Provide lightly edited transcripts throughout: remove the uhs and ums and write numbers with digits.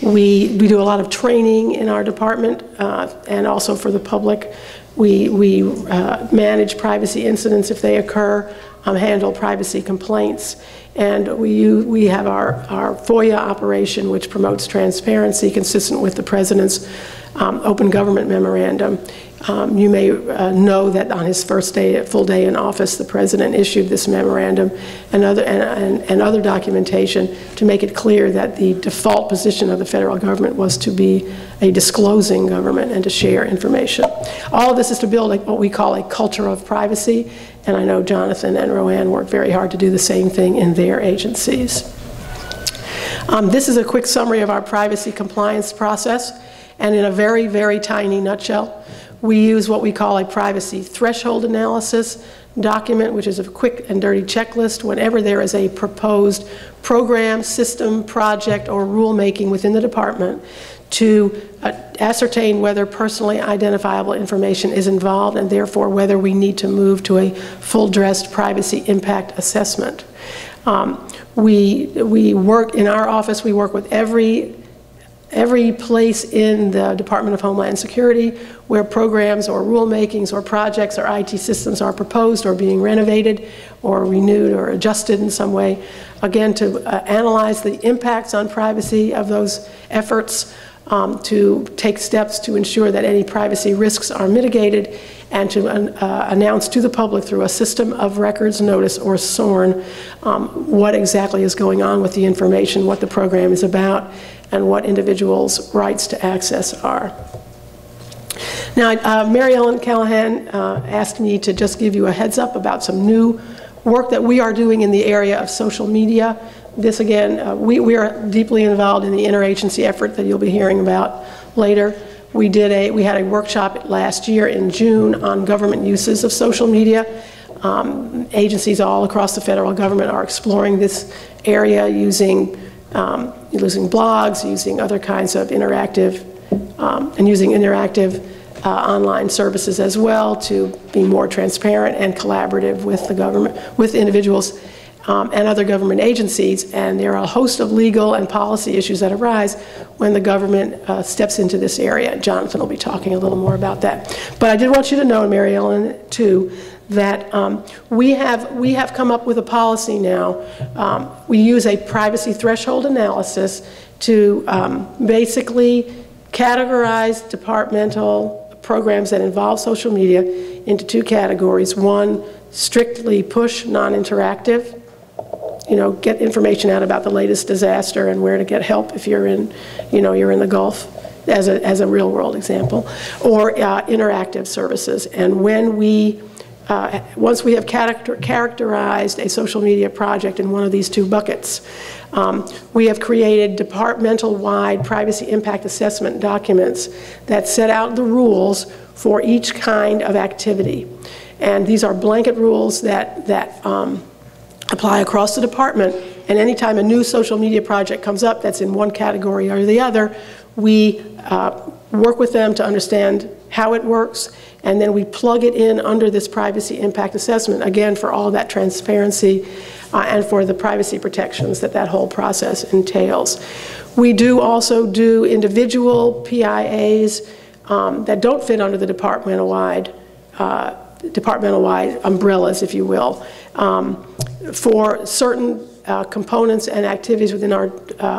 We do a lot of training in our department and also for the public. We manage privacy incidents if they occur, handle privacy complaints, and we have our FOIA operation, which promotes transparency consistent with the President's Open Government Memorandum. You may know that on his first day, full day in office, the President issued this memorandum and other documentation to make it clear that the default position of the federal government was to be a disclosing government and to share information. All of this is to build what we call a culture of privacy, and I know Jonathan and Roanne work very hard to do the same thing in their agencies. This is a quick summary of our privacy compliance process, and in a very, very tiny nutshell, we use what we call a privacy threshold analysis document, which is a quick and dirty checklist whenever there is a proposed program, system, project, or rulemaking within the department to ascertain whether personally identifiable information is involved and therefore whether we need to move to a full-dressed privacy impact assessment. We work in our office, we work with every place in the Department of Homeland Security where programs or rulemakings or projects or IT systems are proposed or being renovated or renewed or adjusted in some way, again, to analyze the impacts on privacy of those efforts, to take steps to ensure that any privacy risks are mitigated, and to announce to the public through a system of records notice or SORN what exactly is going on with the information, what the program is about, and what individuals' rights to access are. Now, Mary Ellen Callahan asked me to just give you a heads up about some new work that we are doing in the area of social media. This again, we are deeply involved in the interagency effort that you'll be hearing about later. We had a workshop last year in June on government uses of social media. Agencies all across the federal government are exploring this area using blogs, using other kinds of interactive, and using interactive online services as well to be more transparent and collaborative with the government, with individuals and other government agencies. And there are a host of legal and policy issues that arise when the government steps into this area. Jonathan will be talking a little more about that. But I did want you to know, Mary Ellen, too, that we have come up with a policy now. We use a privacy threshold analysis to basically categorize departmental programs that involve social media into two categories. One, strictly push, non-interactive. You know, get information out about the latest disaster and where to get help if you're in, you're in the Gulf, as a real world example, or interactive services. And when we once we have characterized a social media project in one of these two buckets, we have created departmental-wide privacy impact assessment documents that set out the rules for each kind of activity. And these are blanket rules that apply across the department. And anytime a new social media project comes up that's in one category or the other, we work with them to understand how it works, and then we plug it in under this privacy impact assessment, again, for all that transparency and for the privacy protections that whole process entails. We do also do individual PIAs that don't fit under the departmental-wide umbrellas, if you will, for certain components and activities within our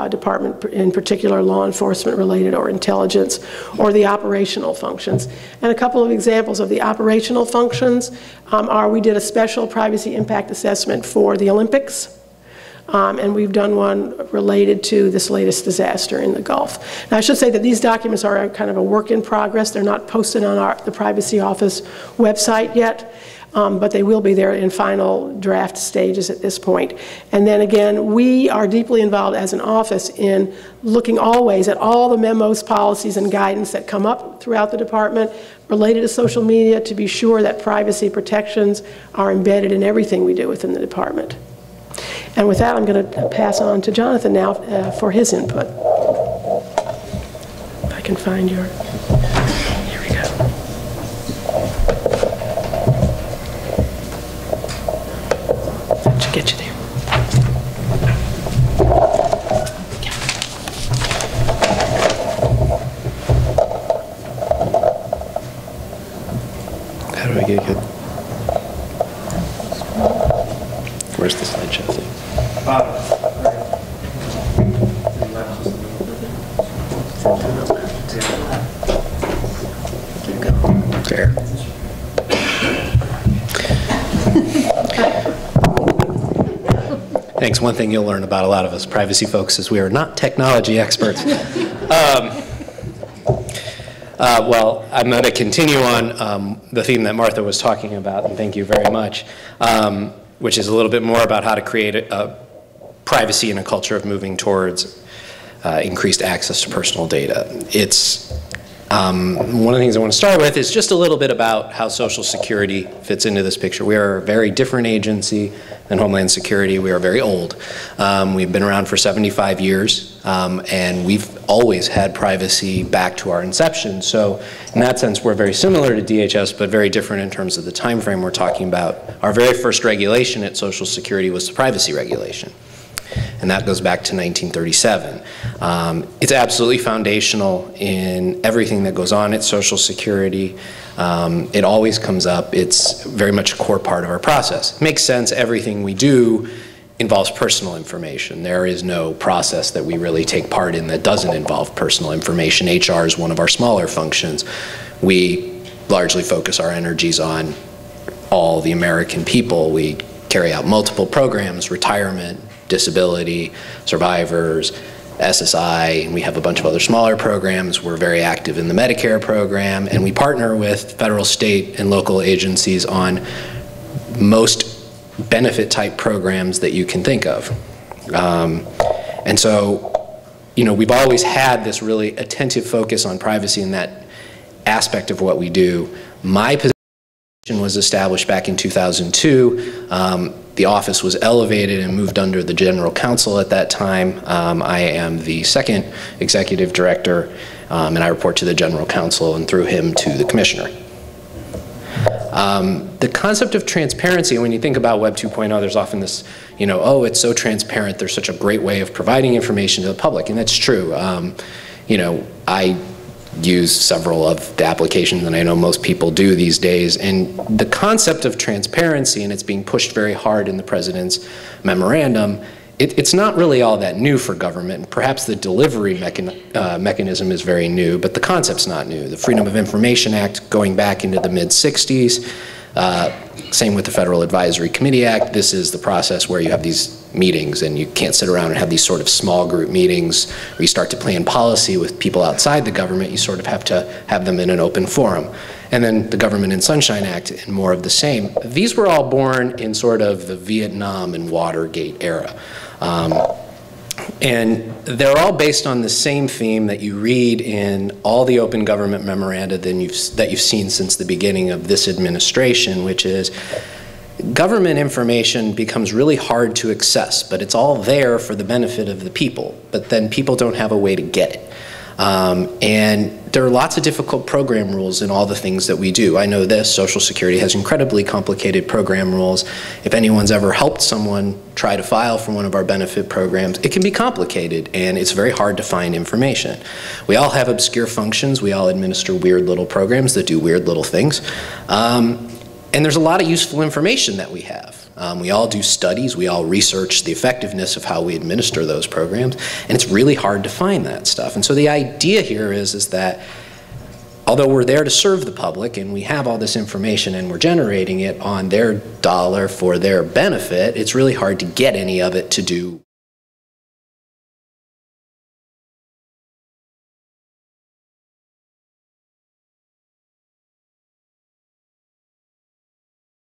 department, in particular law enforcement related or intelligence or the operational functions. And a couple of examples of the operational functions are we did a special privacy impact assessment for the Olympics, and we've done one related to this latest disaster in the Gulf. Now I should say that these documents are kind of a work in progress. They're not posted on the Privacy Office website yet. But they will be there in final draft stages at this point. And then again, we are deeply involved as an office in looking always at all the memos, policies, and guidance that come up throughout the department related to social media to be sure that privacy protections are embedded in everything we do within the department. And with that, I'm going to pass on to Jonathan now for his input. If I can find your... Here we go. Get you there. Fair. Thanks. One thing you'll learn about a lot of us privacy folks is we are not technology experts. Well, I'm going to continue on the theme that Martha was talking about, and thank you very much, which is a little bit more about how to create a privacy in a culture of moving towards increased access to personal data. It's one of the things I want to start with is just a little bit about how Social Security fits into this picture. We are a very different agency than Homeland Security. We are very old. We've been around for 75 years, and we've always had privacy back to our inception. So in that sense, we're very similar to DHS, but very different in terms of the time frame we're talking about. Our very first regulation at Social Security was the privacy regulation, and that goes back to 1937. It's absolutely foundational in everything that goes on at Social Security. It always comes up. It's very much a core part of our process. It makes sense. Everything we do involves personal information. There is no process that we really take part in that doesn't involve personal information. HR is one of our smaller functions. We largely focus our energies on all the American people. We carry out multiple programs, retirement, disability, survivors, SSI, and we have a bunch of other smaller programs. We're very active in the Medicare program, and we partner with federal, state, and local agencies on most benefit type programs that you can think of. And so, you know, we've always had this really attentive focus on privacy in that aspect of what we do. My position was established back in 2002. The office was elevated and moved under the general counsel at that time. I am the second executive director, and I report to the general counsel and through him to the commissioner. The concept of transparency, when you think about Web 2.0, there's often this, you know, oh, it's so transparent, there's such a great way of providing information to the public, and that's true. You know, I use several of the applications, and I know most people do these days, and the concept of transparency, and it's being pushed very hard in the president's memorandum, it's not really all that new for government. Perhaps the delivery mechanism is very new, but the concept's not new. The Freedom of Information Act going back into the mid-60s, same with the Federal Advisory Committee Act. This is the process where you have these meetings and you can't sit around and have these sort of small group meetings where you start to plan policy with people outside the government. You sort of have to have them in an open forum. And then the Government and Sunshine Act and more of the same. These were all born in sort of the Vietnam and Watergate era. And they're all based on the same theme that you read in all the open government memoranda that you've seen since the beginning of this administration, which is government information becomes really hard to access, but it's all there for the benefit of the people, but then people don't have a way to get it. And there are lots of difficult program rules in all the things that we do. I know this, Social Security has incredibly complicated program rules. If anyone's ever helped someone try to file for one of our benefit programs, it can be complicated and it's very hard to find information. We all have obscure functions. We all administer weird little programs that do weird little things. And there's a lot of useful information that we have. We all do studies, we all research the effectiveness of how we administer those programs, and it's really hard to find that stuff. And so the idea here is that although we're there to serve the public and we have all this information and we're generating it on their dollar for their benefit, it's really hard to get any of it to do